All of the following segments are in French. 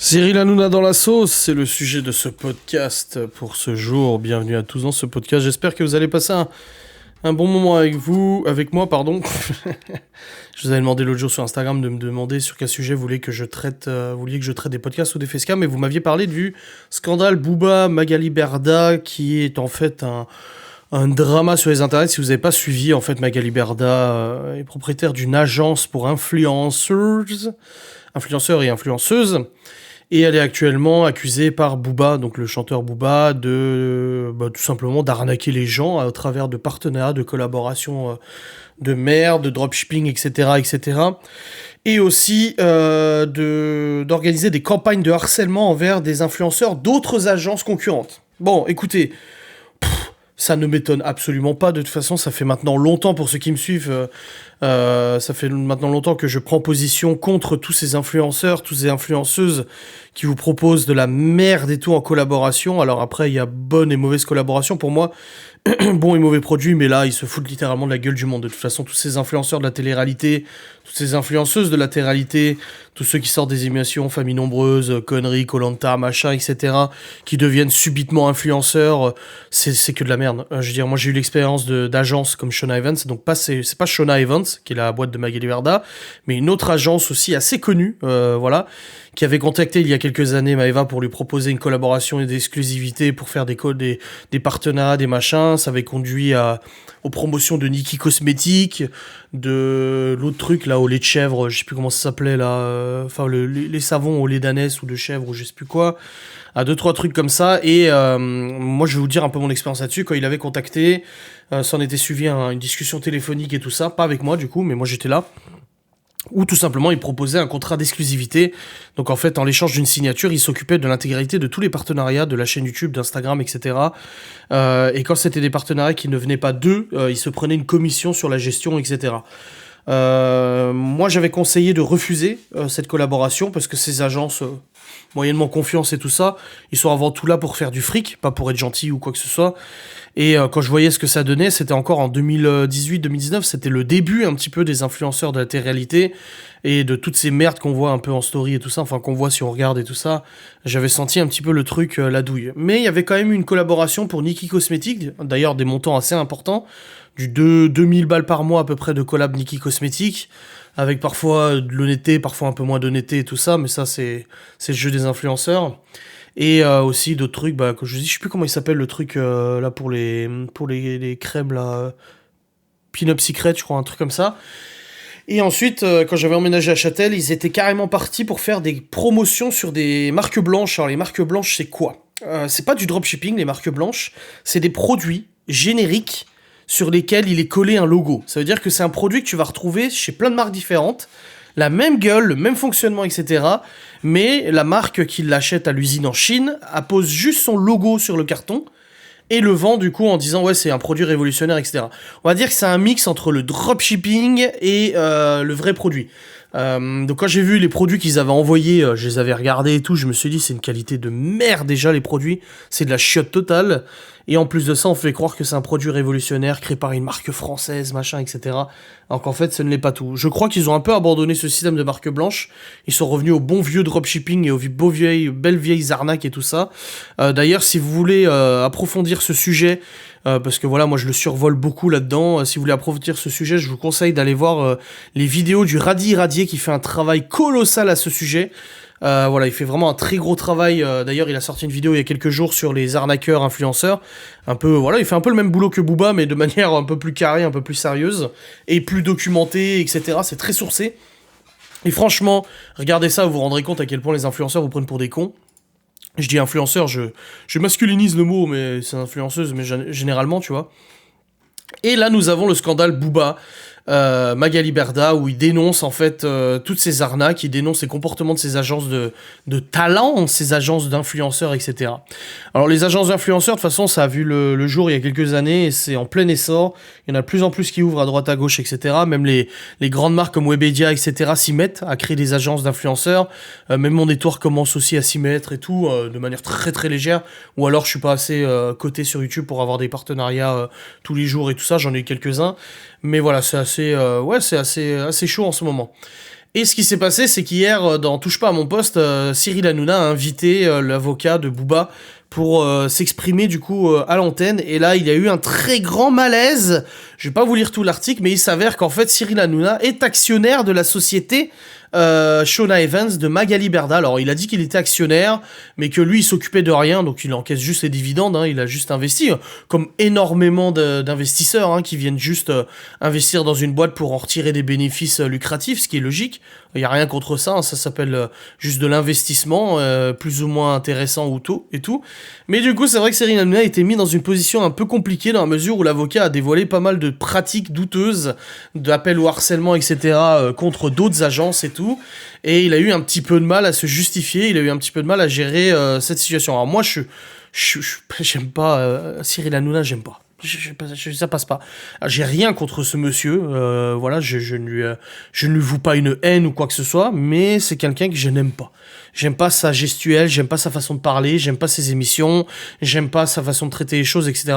Cyril Hanouna dans la sauce, c'est le sujet de ce podcast pour ce jour. Bienvenue à tous dans ce podcast. J'espère que vous allez passer un bon moment avec moi, pardon. Je vous avais demandé l'autre jour sur Instagram de me demander sur quel sujet vous vouliez que je traite des podcasts ou des facecam, mais vous m'aviez parlé du scandale Booba Magali Berda, qui est en fait un drama sur les internets. Si vous n'avez pas suivi, en fait, Magali Berda est propriétaire d'une agence pour influenceurs et influenceuses. Et elle est actuellement accusée par Booba, donc le chanteur Booba, tout simplement d'arnaquer les gens à travers de partenariats, de collaborations de merde, de dropshipping, etc., etc. Et aussi d'organiser des campagnes de harcèlement envers des influenceurs d'autres agences concurrentes. Bon, écoutez, ça ne m'étonne absolument pas. De toute façon, ça fait maintenant longtemps, pour ceux qui me suivent, ça fait maintenant longtemps que je prends position contre tous ces influenceurs, toutes ces influenceuses qui vous proposent de la merde et tout en collaboration. Alors après, il y a bonne et mauvaise collaboration. Pour moi, bon et mauvais produit, mais là, ils se foutent littéralement de la gueule du monde. De toute façon, tous ces influenceurs de la télé-réalité, toutes ces influenceuses de la télé-réalité, tous ceux qui sortent des émissions, Famille Nombreuse, Conneries, Koh-Lanta, machin, etc., qui deviennent subitement influenceurs, c'est que de la merde. Je veux dire, moi, j'ai eu l'expérience d'agence comme Shona Evans, donc c'est pas Shona Evans, qui est la boîte de Magali Berda, mais une autre agence aussi assez connue, voilà, qui avait contacté il y a quelques années Maëva pour lui proposer une collaboration et des exclusivités pour faire des partenariats, des machins. Ça avait conduit aux promotions de Nikki Cosmétiques, de l'autre truc là au lait de chèvre, je sais plus comment ça s'appelait là, les savons au lait d'ânesse ou de chèvre ou je sais plus quoi, à 2-3 trucs comme ça. Et moi je vais vous dire un peu mon expérience là-dessus. Quand il avait contacté, s'en était suivi une discussion téléphonique et tout ça, pas avec moi du coup, mais moi j'étais là. Ou tout simplement, il proposait un contrat d'exclusivité. Donc en fait, en l'échange d'une signature, il s'occupait de l'intégralité de tous les partenariats de la chaîne YouTube, d'Instagram, etc. Et quand c'était des partenariats qui ne venaient pas d'eux, il se prenait une commission sur la gestion, etc. Moi, j'avais conseillé de refuser cette collaboration parce que ces agences, moyennement confiance et tout ça, ils sont avant tout là pour faire du fric, pas pour être gentils ou quoi que ce soit. Et quand je voyais ce que ça donnait, c'était encore en 2018-2019, c'était le début un petit peu des influenceurs de la télé-réalité et de toutes ces merdes qu'on voit un peu en story et tout ça, enfin qu'on voit si on regarde et tout ça. J'avais senti un petit peu le truc, la douille. Mais il y avait quand même une collaboration pour Nikki Cosmétiques, d'ailleurs des montants assez importants, 2000 balles par mois à peu près de collab Nikki Cosmétiques, avec parfois de l'honnêteté, parfois un peu moins d'honnêteté et tout ça, mais ça c'est le jeu des influenceurs. Et aussi d'autres trucs, que je dis, je sais plus comment il s'appelle le truc là pour les crèmes là, Pin-Up Secret, je crois, un truc comme ça. Et ensuite, quand j'avais emménagé à Châtel, ils étaient carrément partis pour faire des promotions sur des marques blanches. Alors les marques blanches, c'est quoi? C'est pas du dropshipping, les marques blanches, c'est des produits génériques sur lesquels il est collé un logo. Ça veut dire que c'est un produit que tu vas retrouver chez plein de marques différentes, la même gueule, le même fonctionnement, etc. Mais la marque qui l'achète à l'usine en Chine appose juste son logo sur le carton et le vend du coup en disant ouais c'est un produit révolutionnaire, etc. On va dire que c'est un mix entre le dropshipping et le vrai produit. Donc quand j'ai vu les produits qu'ils avaient envoyés, je les avais regardés et tout, je me suis dit c'est une qualité de merde déjà les produits, c'est de la chiotte totale. Et en plus de ça, on fait croire que c'est un produit révolutionnaire créé par une marque française, machin, etc. Alors qu'en fait, ce ne l'est pas tout. Je crois qu'ils ont un peu abandonné ce système de marque blanche. Ils sont revenus au bon vieux dropshipping et aux belles vieilles arnaques et tout ça. D'ailleurs, si vous voulez approfondir ce sujet, parce que voilà, moi je le survole beaucoup là-dedans. Si vous voulez approfondir ce sujet, je vous conseille d'aller voir les vidéos du Radi Radier qui fait un travail colossal à ce sujet. Voilà, il fait vraiment un très gros travail. D'ailleurs, il a sorti une vidéo il y a quelques jours sur les arnaqueurs influenceurs. Un peu, voilà, il fait un peu le même boulot que Booba, mais de manière un peu plus carrée, un peu plus sérieuse et plus documentée, etc. C'est très sourcé. Et franchement, regardez ça, vous vous rendrez compte à quel point les influenceurs vous prennent pour des cons. Je dis influenceur, je masculinise le mot, mais c'est influenceuse, mais généralement, tu vois. Et là, nous avons le scandale Booba, Magali Berda, où il dénonce en fait toutes ces arnaques, il dénonce les comportements de ces agences de talent, ces agences d'influenceurs, etc. Alors les agences d'influenceurs, de toute façon, ça a vu le jour il y a quelques années, et c'est en plein essor, il y en a de plus en plus qui ouvrent à droite à gauche, etc. Même les grandes marques comme Webedia, etc. s'y mettent à créer des agences d'influenceurs, même Mon Détour commence aussi à s'y mettre et tout, de manière très très légère, ou alors je suis pas assez coté sur YouTube pour avoir des partenariats tous les jours et tout ça, j'en ai eu quelques-uns, mais voilà, c'est assez chaud en ce moment. Et ce qui s'est passé, c'est qu'hier, dans Touche pas à mon poste, Cyril Hanouna a invité l'avocat de Booba pour s'exprimer du coup à l'antenne. Et là, il y a eu un très grand malaise. Je vais pas vous lire tout l'article, mais il s'avère qu'en fait, Cyril Hanouna est actionnaire de la société Shona Evans de Magali Berda. Alors, il a dit qu'il était actionnaire, mais que lui, il s'occupait de rien, donc il encaisse juste les dividendes, hein, il a juste investi, comme énormément d'investisseurs hein, qui viennent juste investir dans une boîte pour en retirer des bénéfices lucratifs, ce qui est logique. Il n'y a rien contre ça, hein, ça s'appelle juste de l'investissement, plus ou moins intéressant ou tout, et tout. Mais du coup, c'est vrai que Cyril Hanouna a été mis dans une position un peu compliquée dans la mesure où l'avocat a dévoilé pas mal de pratiques douteuses, d'appels au harcèlement, etc., contre d'autres agences et tout. Et il a eu un petit peu de mal à se justifier, il a eu un petit peu de mal à gérer cette situation. Alors moi, j'aime pas Cyril Hanouna, j'aime pas. Ça passe pas. J'ai rien contre ce monsieur, voilà, je ne lui voue pas une haine ou quoi que ce soit, mais c'est quelqu'un que je n'aime pas. J'aime pas sa gestuelle, j'aime pas sa façon de parler, j'aime pas ses émissions, j'aime pas sa façon de traiter les choses, etc.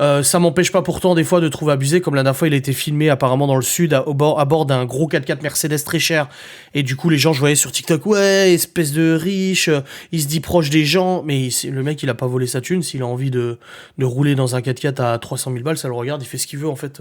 Ça m'empêche pas pourtant des fois de trouver abusé, comme la dernière fois il a été filmé apparemment dans le sud à bord d'un gros 4x4 Mercedes très cher, et du coup les gens je voyais sur TikTok, ouais, espèce de riche, il se dit proche des gens, mais le mec il a pas volé sa thune, s'il a envie de rouler dans un 4x4 à 300 000 balles, ça le regarde, il fait ce qu'il veut en fait.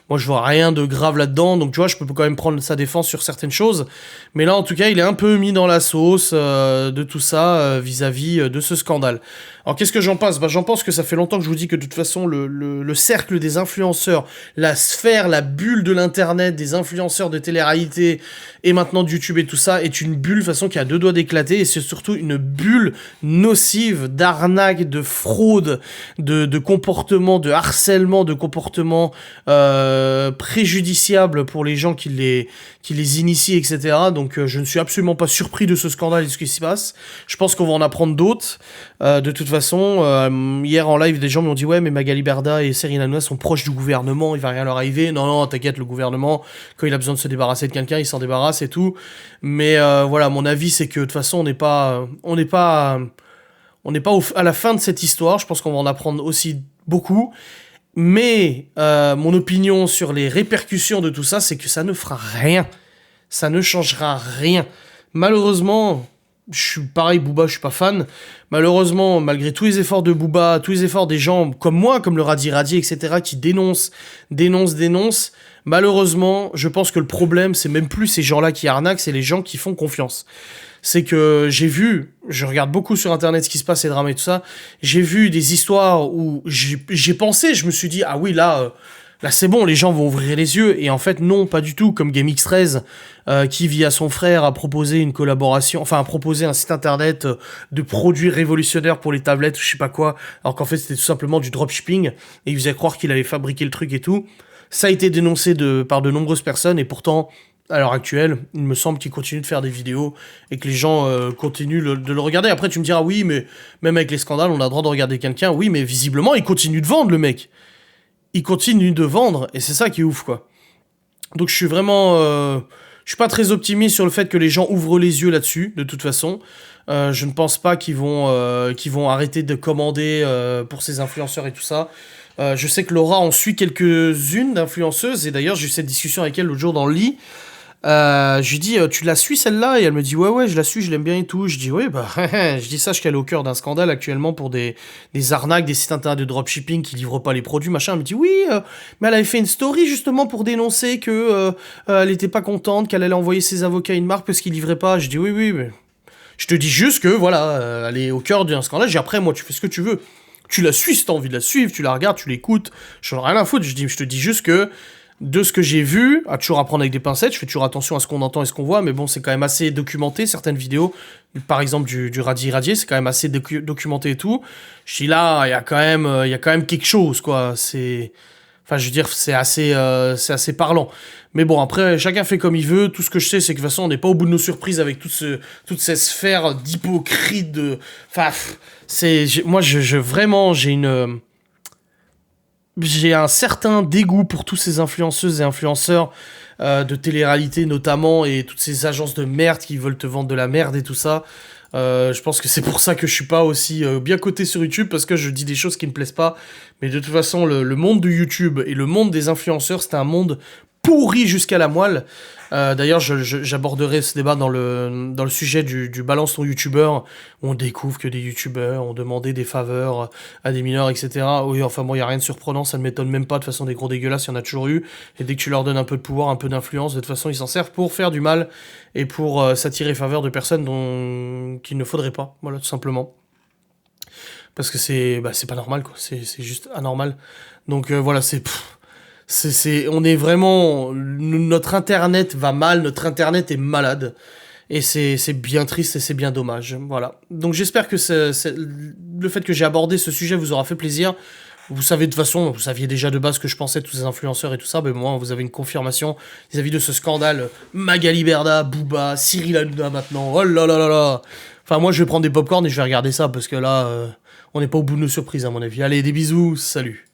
Moi, je vois rien de grave là-dedans, donc tu vois, je peux quand même prendre sa défense sur certaines choses. Mais là, en tout cas, il est un peu mis dans la sauce de tout ça vis-à-vis de ce scandale. Alors, qu'est-ce que j'en pense ? J'en pense que ça fait longtemps que je vous dis que de toute façon, le cercle des influenceurs, la sphère, la bulle de l'internet, des influenceurs de télé-réalité et maintenant de YouTube et tout ça, est une bulle de façon qui a deux doigts d'éclater, et c'est surtout une bulle nocive d'arnaque, de fraude, de comportement, de harcèlement, de comportement préjudiciable pour les gens qui les initient, etc. Donc je ne suis absolument pas surpris de ce scandale et de ce qui se passe. Je pense qu'on va en apprendre d'autres. De toute façon, hier en live, des gens m'ont dit « Ouais, mais Magali Berda et Cyril Hanouna sont proches du gouvernement, il va rien leur arriver. » Non, t'inquiète, le gouvernement, quand il a besoin de se débarrasser de quelqu'un, il s'en débarrasse et tout. Mais voilà, mon avis, c'est que de toute façon, on n'est pas à la fin de cette histoire. Je pense qu'on va en apprendre aussi beaucoup. Mais mon opinion sur les répercussions de tout ça, c'est que ça ne fera rien. Ça ne changera rien. Malheureusement, je suis pareil, Booba, je suis pas fan. Malheureusement, malgré tous les efforts de Booba, tous les efforts des gens comme moi, comme le Radi Radi, etc., qui dénoncent, malheureusement, je pense que le problème, c'est même plus ces gens-là qui arnaquent, c'est les gens qui font confiance. C'est que je regarde beaucoup sur internet ce qui se passe, ces drames et tout ça, j'ai vu des histoires où j'ai pensé, je me suis dit, ah oui, là c'est bon, les gens vont ouvrir les yeux, et en fait non, pas du tout, comme GameX13, qui via son frère a proposé une collaboration, enfin a proposé un site internet de produits révolutionnaires pour les tablettes, je sais pas quoi, alors qu'en fait c'était tout simplement du dropshipping, et il faisait croire qu'il allait fabriquer le truc et tout. Ça a été dénoncé par de nombreuses personnes, et pourtant, à l'heure actuelle, il me semble qu'il continue de faire des vidéos et que les gens continuent de le regarder. Après, tu me diras, oui, mais même avec les scandales, on a le droit de regarder quelqu'un. Oui, mais visiblement, il continue de vendre, le mec. Il continue de vendre, et c'est ça qui est ouf, quoi. Donc, je suis vraiment... je suis pas très optimiste sur le fait que les gens ouvrent les yeux là-dessus, de toute façon. Je ne pense pas qu'ils vont arrêter de commander pour ces influenceurs et tout ça. Je sais que Laura en suit quelques-unes d'influenceuses, et d'ailleurs, j'ai eu cette discussion avec elle l'autre jour dans le lit. Je lui dis, tu la suis celle-là? Et elle me dit, ouais, je la suis, je l'aime bien et tout. Je dis, ouais, bah, je dis, sache qu'elle est au cœur d'un scandale actuellement pour des arnaques, des sites internet de dropshipping qui livrent pas les produits, machin. Elle me dit, oui, mais elle avait fait une story justement pour dénoncer que elle était pas contente, qu'elle allait envoyer ses avocats à une marque parce qu'ils livraient pas. Je dis, oui, mais je te dis juste que, voilà, elle est au cœur d'un scandale. J'ai après, moi, tu fais ce que tu veux. Tu la suis si t'as envie de la suivre, tu la regardes, tu l'écoutes. J'en ai rien à foutre. Je te dis juste que, de ce que j'ai vu, à toujours apprendre avec des pincettes, je fais toujours attention à ce qu'on entend et ce qu'on voit, mais bon, c'est quand même assez documenté, certaines vidéos, par exemple du Radi Radier, c'est quand même assez documenté et tout. Je dis là, il y a quand même quelque chose, quoi, enfin, je veux dire, c'est assez parlant. Mais bon, après, chacun fait comme il veut. Tout ce que je sais, c'est que de toute façon, on n'est pas au bout de nos surprises avec toute cette sphère d'hypocrite de... Enfin, moi, vraiment, j'ai un certain dégoût pour tous ces influenceuses et influenceurs de télé-réalité notamment, et toutes ces agences de merde qui veulent te vendre de la merde et tout ça. Je pense que c'est pour ça que je suis pas aussi bien coté sur YouTube, parce que je dis des choses qui me plaisent pas. Mais de toute façon, le monde de YouTube et le monde des influenceurs, c'est un monde pourri jusqu'à la moelle. D'ailleurs, j'aborderai ce débat dans le sujet du balance ton youtubeur. On découvre que des youtubeurs ont demandé des faveurs à des mineurs, etc. Oui, enfin bon, il n'y a rien de surprenant, ça ne m'étonne même pas. De toute façon, des gros dégueulasses, il y en a toujours eu. Et dès que tu leur donnes un peu de pouvoir, un peu d'influence, de toute façon, ils s'en servent pour faire du mal et pour s'attirer faveur de personnes qu'il ne faudrait pas. Voilà, tout simplement. Parce que c'est pas normal, quoi. C'est juste anormal. Donc voilà, on est vraiment, notre internet va mal, notre internet est malade. Et c'est bien triste et c'est bien dommage. Voilà. Donc j'espère que le fait que j'ai abordé ce sujet vous aura fait plaisir. Vous savez de toute façon, vous saviez déjà de base que je pensais de tous ces influenceurs et tout ça, mais moi, vous avez une confirmation vis-à-vis de ce scandale. Magali Berda, Booba, Cyril Hanouna maintenant, oh là là là là. Enfin, moi, je vais prendre des popcorn et je vais regarder ça, parce que là, on n'est pas au bout de nos surprises, à mon avis. Allez, des bisous, salut.